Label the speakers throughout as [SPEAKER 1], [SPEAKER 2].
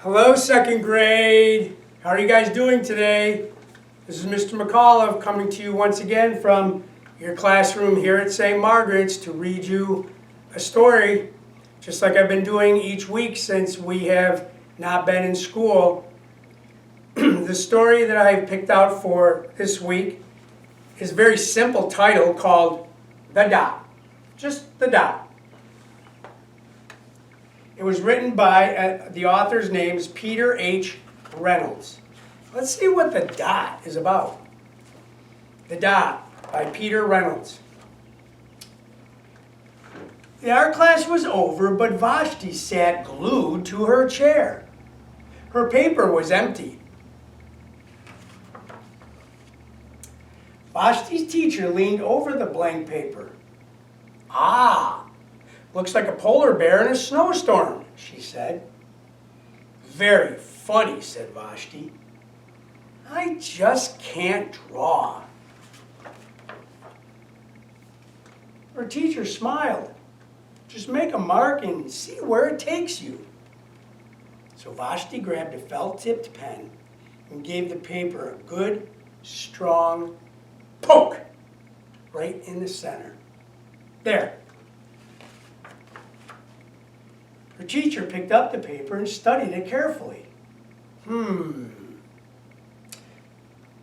[SPEAKER 1] Hello, second grade. How are you guys doing today? This is Mr. McAuliffe coming to you once again from your classroom here at St. Margaret's to read you a story, just like I've been doing each week since we have not been in school. The story that I've picked out for this week is a very simple title called The Dot. Just The Dot. It was written by, the author's name is Peter H. Reynolds. Let's see what The Dot is about. The Dot by Peter Reynolds. The art class was over, but Vashti sat glued to her chair. Her paper was empty. Vashti's teacher leaned over the blank paper. Ah! Looks like a polar bear in a snowstorm, she said. Very funny, said Vashti. I just can't draw. Her teacher smiled. Just make a mark and see where it takes you. So Vashti grabbed a felt-tipped pen and gave the paper a good, strong poke right in the center. There. Her teacher picked up the paper and studied it carefully.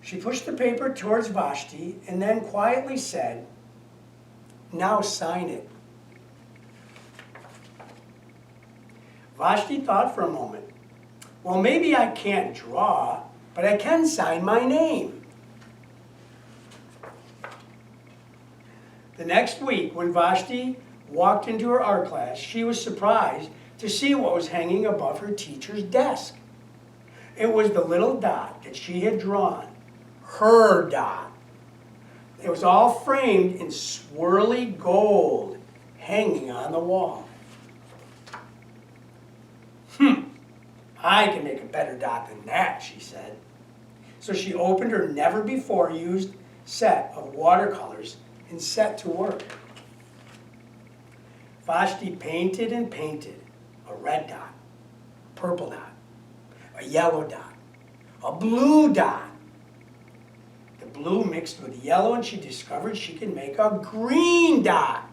[SPEAKER 1] She pushed the paper towards Vashti and then quietly said, now sign it. Vashti thought for a moment. Well, maybe I can't draw, but I can sign my name. The next week, when Vashti walked into her art class, she was surprised to see what was hanging above her teacher's desk. It was the little dot that she had drawn, her dot. It was all framed in swirly gold, hanging on the wall. I can make a better dot than that, she said. So she opened her never-before-used set of watercolors and set to work. Vashti painted and painted a red dot, a purple dot, a yellow dot, a blue dot. The blue mixed with yellow and she discovered she could make a green dot.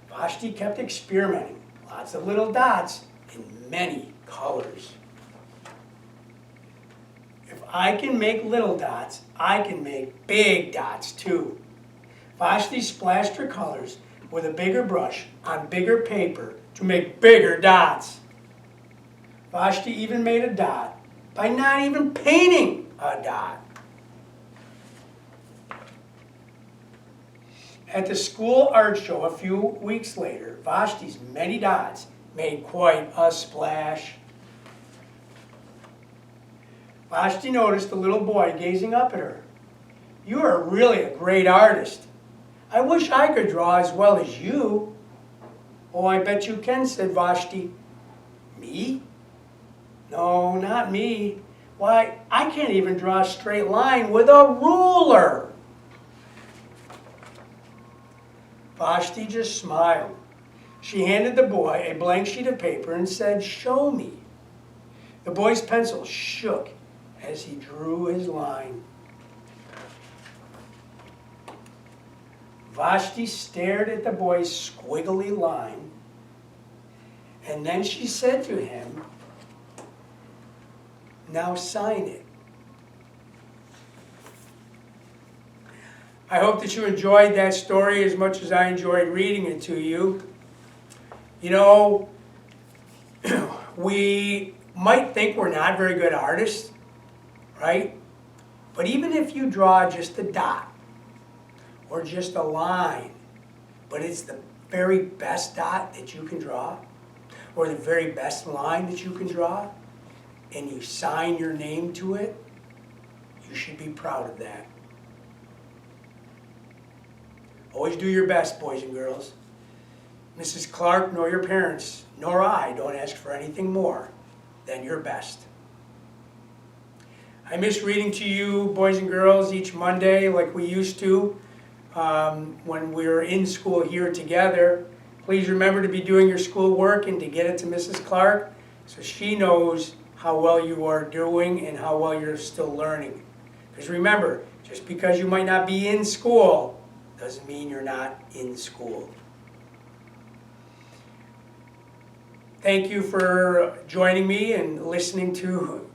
[SPEAKER 1] Vashti kept experimenting, lots of little dots in many colors. If I can make little dots, I can make big dots too. Vashti splashed her colors with a bigger brush on bigger paper to make bigger dots. Vashti even made a dot by not even painting a dot. At the school art show a few weeks later, Vashti's many dots made quite a splash. Vashti noticed the little boy gazing up at her. You are really a great artist. I wish I could draw as well as you. Oh, I bet you can, said Vashti. Me? No, not me. Why, I can't even draw a straight line with a ruler. Vashti just smiled. She handed the boy a blank sheet of paper and said, show me. The boy's pencil shook as he drew his line. Vashti stared at the boy's squiggly line, and then she said to him, now sign it. I hope that you enjoyed that story as much as I enjoyed reading it to you. You know, we might think we're not very good artists, right? But even if you draw just a dot or just a line, but it's the very best dot that you can draw or the very best line that you can draw, and you sign your name to it, you should be proud of that. Always do your best, boys and girls. Mrs. Clark, nor your parents, nor I don't ask for anything more than your best. I miss reading to you, boys and girls, each Monday like we used to when we were in school here together. Please remember to be doing your schoolwork and to get it to Mrs. Clark so she knows how well you are doing and how well you're still learning. Because remember, just because you might not be in school doesn't mean you're not in school. Thank you for joining me and listening to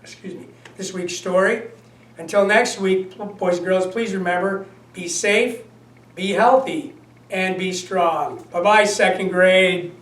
[SPEAKER 1] excuse me, this week's story. Until next week, boys and girls, please remember, be safe, be healthy, and be strong. Bye-bye, second grade.